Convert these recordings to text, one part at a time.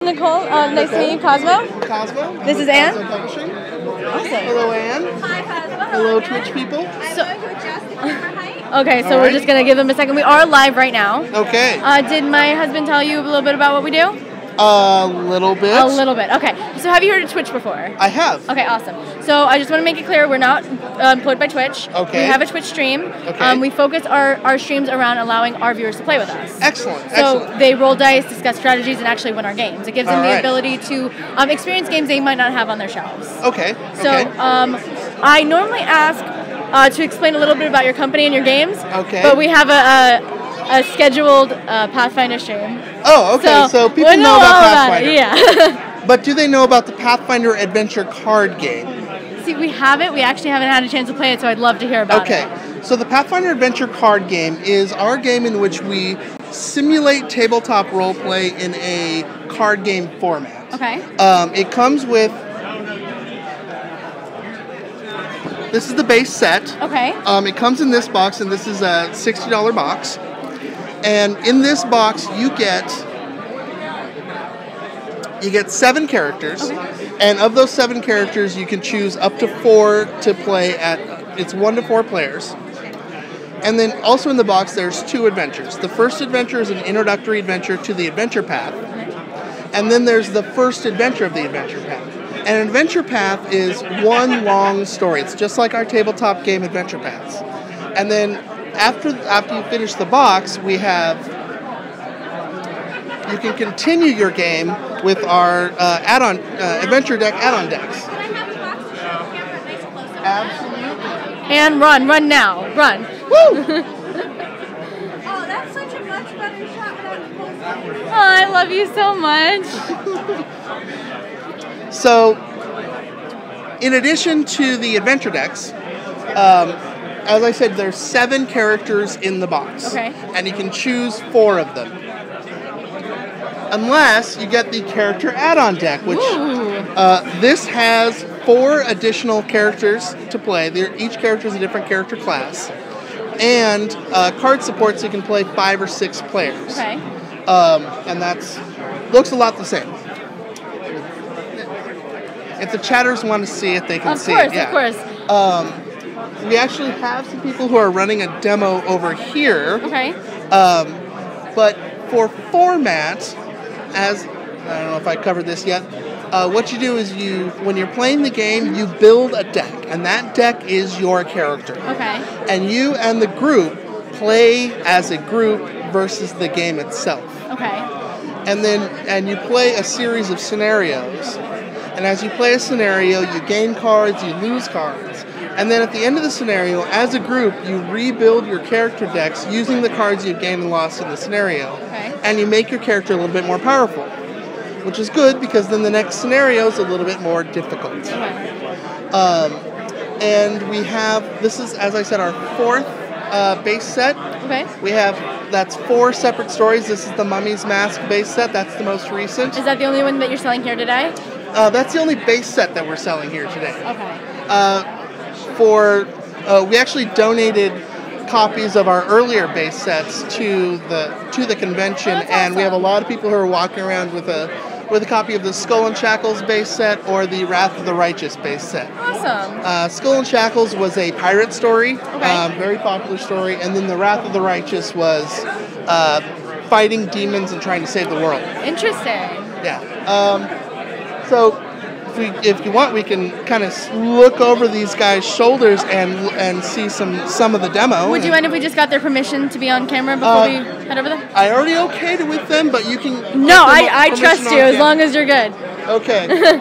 Nicole, nice to meet you, Cosmo. Cosmo. This is Anne. Paizo Publishing. Awesome. Hello, Anne. Hi, Cosmo. Hello, Twitch people. I'm going to adjust the camera height. Okay, so we're just going to give them a second. We are live right now. Okay. Did my husband tell you a little bit about what we do? A little bit. A little bit. Okay. So have you heard of Twitch before? I have. Okay, awesome. So I just want to make it clear we're not employed by Twitch. Okay. We have a Twitch stream. Okay. We focus our streams around allowing our viewers to play with us. Excellent. So Excellent. they roll dice, discuss strategies, and actually win our games. It gives them All the right. ability to experience games they might not have on their shelves. Okay. So I normally ask to explain a little bit about your company and your games. Okay. But we have a scheduled Pathfinder stream. Oh, okay. So people we know about all Pathfinder. it, yeah. But do they know about the Pathfinder Adventure card game? See, we have it. We actually haven't had a chance to play it, so I'd love to hear about it. Okay. So the Pathfinder Adventure card game is our game in which we simulate tabletop roleplay in a card game format. Okay. It comes with... This is the base set. Okay. It comes in this box, and this is a $60 box. And in this box, you get 7 characters. Okay. And of those 7 characters, you can choose up to 4 to play at. It's 1 to 4 players. And then also in the box, there's 2 adventures. The first adventure is an introductory adventure to the adventure path. And then there's the first adventure of the adventure path. And an adventure path is one long story. It's just like our tabletop game Adventure Paths. And then after you finish the box, we have... You can continue your game with our add-on adventure deck add-on decks. Can I have the box to show the camera nice close up? Absolutely. And run now, run. Woo! Oh, that's such a much better shot than I was supposed to. Oh, I love you so much. So, in addition to the adventure decks, as I said, there's 7 characters in the box. Okay. And you can choose 4 of them. Unless you get the character add-on deck, which this has 4 additional characters to play. Each character is a different character class. And card support, so you can play 5 or 6 players. Okay. And looks a lot the same. If the chatters want to see it, they can see it. Of course. We actually have some people who are running a demo over here. Okay. But for format, I don't know if I covered this yet, what you do is when you're playing the game, you build a deck, and that deck is your character. Okay. And you and the group play as a group versus the game itself. Okay. And you play a series of scenarios. And as you play a scenario, you gain cards, you lose cards. And then at the end of the scenario, as a group, you rebuild your character decks using the cards you've gained and lost in the scenario. Okay. And you make your character a little bit more powerful, which is good because then the next scenario is a little bit more difficult. Okay. And we have, this is, as I said, our 4th base set. Okay. That's 4 separate stories. This is the Mummy's Mask base set. That's the most recent. Is that the only one that you're selling here today? That's the only base set that we're selling here today. Okay. We actually donated copies of our earlier base sets to the convention, and we have a lot of people who are walking around with a copy of the Skull and Shackles base set or the Wrath of the Righteous base set. Awesome. Skull and Shackles was a pirate story, Okay. very popular story, and then the Wrath of the Righteous was fighting demons and trying to save the world. Interesting. Yeah. So, if you want, we can kind of look over these guys' shoulders and see some of the demo. Would you mind if we just got their permission to be on camera before we head over there? I already okayed it with them, but you can... No, I trust you as long as you're good. Okay. Hey,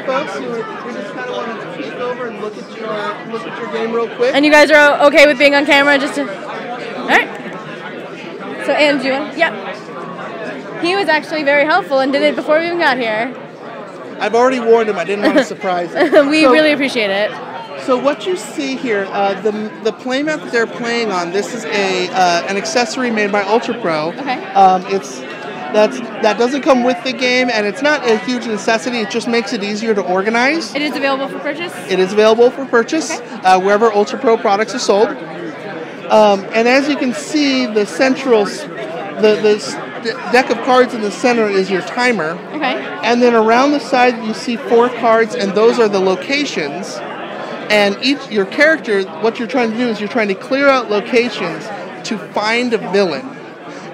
folks, we just kind of want to peek over and look at your game real quick. And you guys are okay with being on camera? All right. So, Anne, do you want... Yeah. He was actually very helpful and did it before we even got here. I've already warned him. I didn't want to surprise him. We really appreciate it. So what you see here, the playmat that they're playing on, this is an accessory made by Ultra Pro. Okay. That doesn't come with the game, and it's not a huge necessity. It just makes it easier to organize. It is available for purchase? It is available for purchase wherever Ultra Pro products are sold. And as you can see, the deck of cards in the center is your timer. Okay. And then around the side you see 4 cards, and those are the locations. And your character, what you're trying to do is you're trying to clear out locations to find a villain.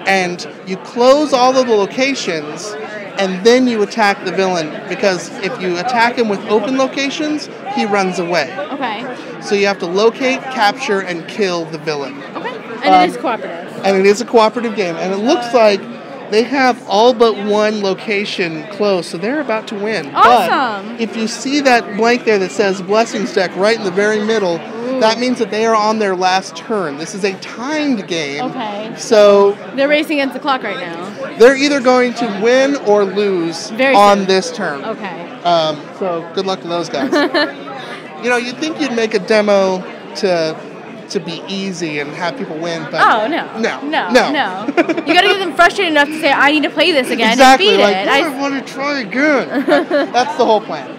And you close all of the locations, and then you attack the villain, because if you attack him with open locations, he runs away. Okay. So you have to locate, capture, and kill the villain. Okay. And it is cooperative. And it is a cooperative game. And it looks like they have all but one location closed, so they're about to win. Awesome. But if you see that blank there that says Blessings Deck right in the very middle, that means that they are on their last turn. This is a timed game. Okay. So they're racing against the clock right now. they're either going to win or lose on this turn. Okay. So good luck to those guys. You'd think you'd make a demo to be easy and have people win, but no. You got to get them frustrated enough to say, I need to play this again and beat it. I want to try again. That's the whole plan.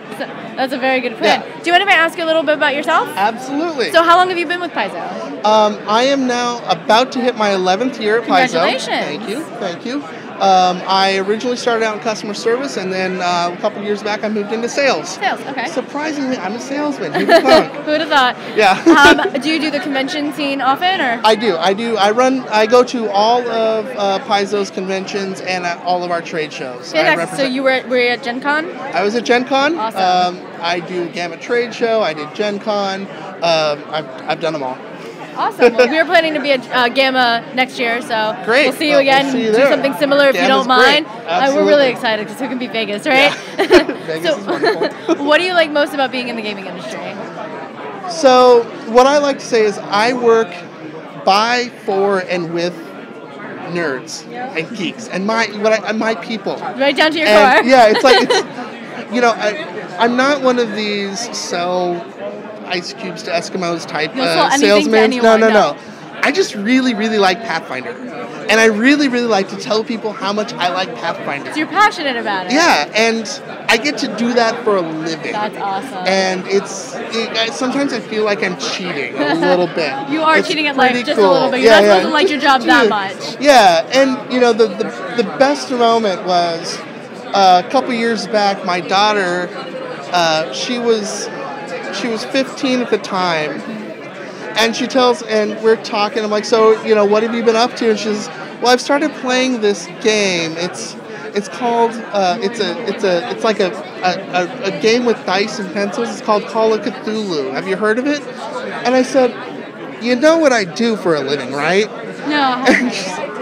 That's a very good plan. Yeah. Do you mind if I ask you a little bit about yourself? Absolutely. So how long have you been with Paizo? I am now about to hit my 11th year at Paizo. Congratulations. Thank you. I originally started out in customer service, and then a couple years back I moved into sales. Sales, okay. Surprisingly, I'm a salesman. Who'd have thought? Who would have thought? Yeah. Do you do the convention scene often, or? I do. I go to all of Paizo's conventions and at all of our trade shows. So you were at Gen.CON? I was at Gen.CON. Awesome. I do Gamma Trade Show. I did Gen.CON. I've done them all. Awesome. Well, we are planning to be at Gamma next year, so great. We'll see you again. We'll see you do there. something similar if you don't mind. We're really excited because it can be Vegas, right? Yeah. Vegas is wonderful. What do you like most about being in the gaming industry? So what I like to say is I work by, for, and with nerds and geeks and my people. Right down to your core. Yeah, it's I'm not one of these sell ice cubes to Eskimos type salesmen. No. I just really, really like Pathfinder. And I really, really like to tell people how much I like Pathfinder. So you're passionate about it. Yeah, and I get to do that for a living. That's awesome. And sometimes I feel like I'm cheating a little bit. You are cheating at life just cool. a little bit. You're not supposed to like your job that much. Yeah, and the best moment was a couple years back, my daughter, she was 15 at the time, and she and we're talking, I'm like, so, what have you been up to? And she says, well, I've started playing this game. It's called, it's like a game with dice and pencils. It's called Call of Cthulhu. Have you heard of it? And I said, you know what I do for a living, right? No. And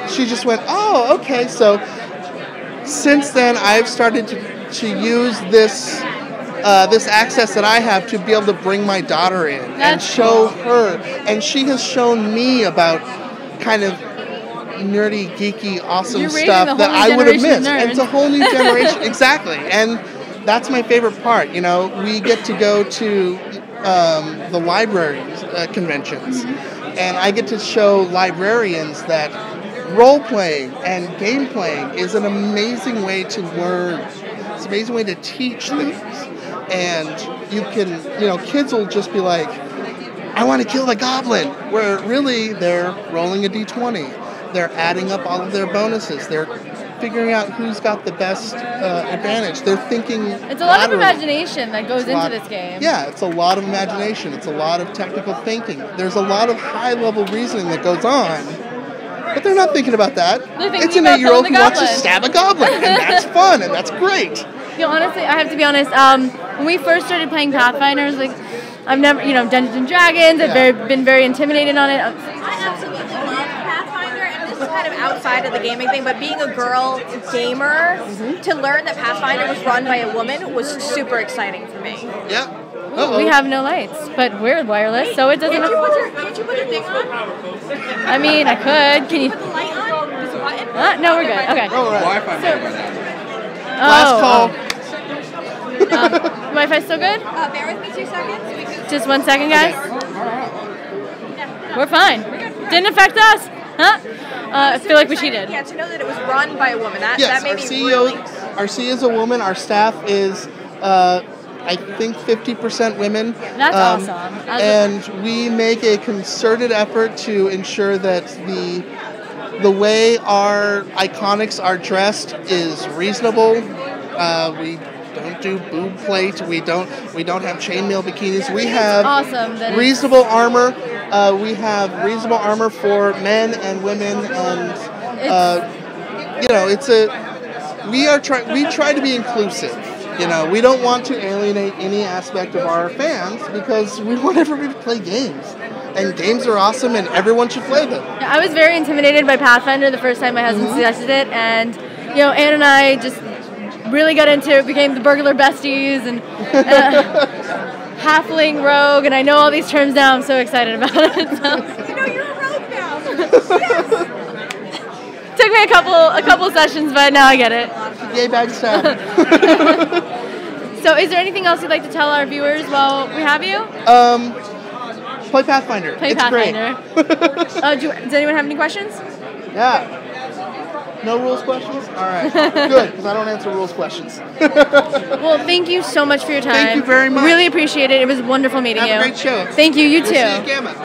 she just went, oh, okay. So since then, I've started to use this access that I have to be able to bring my daughter in and show her. And she has shown me about kind of nerdy, geeky, awesome stuff that I would have missed. And it's a whole new generation. Exactly. And that's my favorite part. We get to go to the library conventions. And I get to show librarians that role-playing and game-playing is an amazing way to learn. It's an amazing way to teach things. And you can, kids will just be like, I want to kill the goblin. Where really they're rolling a d20. They're adding up all of their bonuses. They're figuring out who's got the best advantage. They're thinking. It's a lot of imagination that goes into this game. Yeah, it's a lot of imagination. It's a lot of technical thinking. There's a lot of high-level reasoning that goes on. But they're not thinking about that. It's an 8-year-old who wants to stab a goblin. And that's fun, and that's great. Honestly, I have to be honest. When we first started playing Pathfinder, I've never, Dungeons and Dragons. I've been very intimidated on it. I absolutely love Pathfinder, and this is kind of outside of the gaming thing, but being a girl gamer, to learn that Pathfinder was run by a woman was super exciting for me. Yeah. We have no lights, but we're wireless, so it doesn't. Can't you put your thing on? I mean, I could. Can you? Put the light on? This button? No, we're good. Okay. Wi-Fi member now. Last call. Wi-Fi still good? Bear with me 2 seconds. Just 1 second, guys. We're fine. Didn't affect us, huh? I feel like we cheated. Yeah, to know that it was run by a woman. That made me really... Our CEO is a woman. Our staff is, I think, 50% women. That's awesome. And we make a concerted effort to ensure that The way our iconics are dressed is reasonable. We don't do boob plate. We don't have chainmail bikinis. We have awesome. reasonable armor. We have reasonable armor for men and women, and we try to be inclusive. We don't want to alienate any aspect of our fans because we want everybody to play games. And games are awesome, and everyone should play them. I was very intimidated by Pathfinder the first time my husband suggested it, and Anne and I just really got into it, became the burglar besties, and halfling rogue, and I know all these terms now. I'm so excited about it. So. You're a rogue now. Took me a couple sessions, but now I get it. Yay, backstab. So, is there anything else you'd like to tell our viewers while we have you? Play Pathfinder. Play it's Pathfinder. Great. Does anyone have any questions? Yeah. No rules questions? All right. Good, because I don't answer rules questions. Well, thank you so much for your time. Thank you very much. Really appreciate it. It was wonderful meeting you. Have a great show. Thank you. You too. We'll see you at Gamma.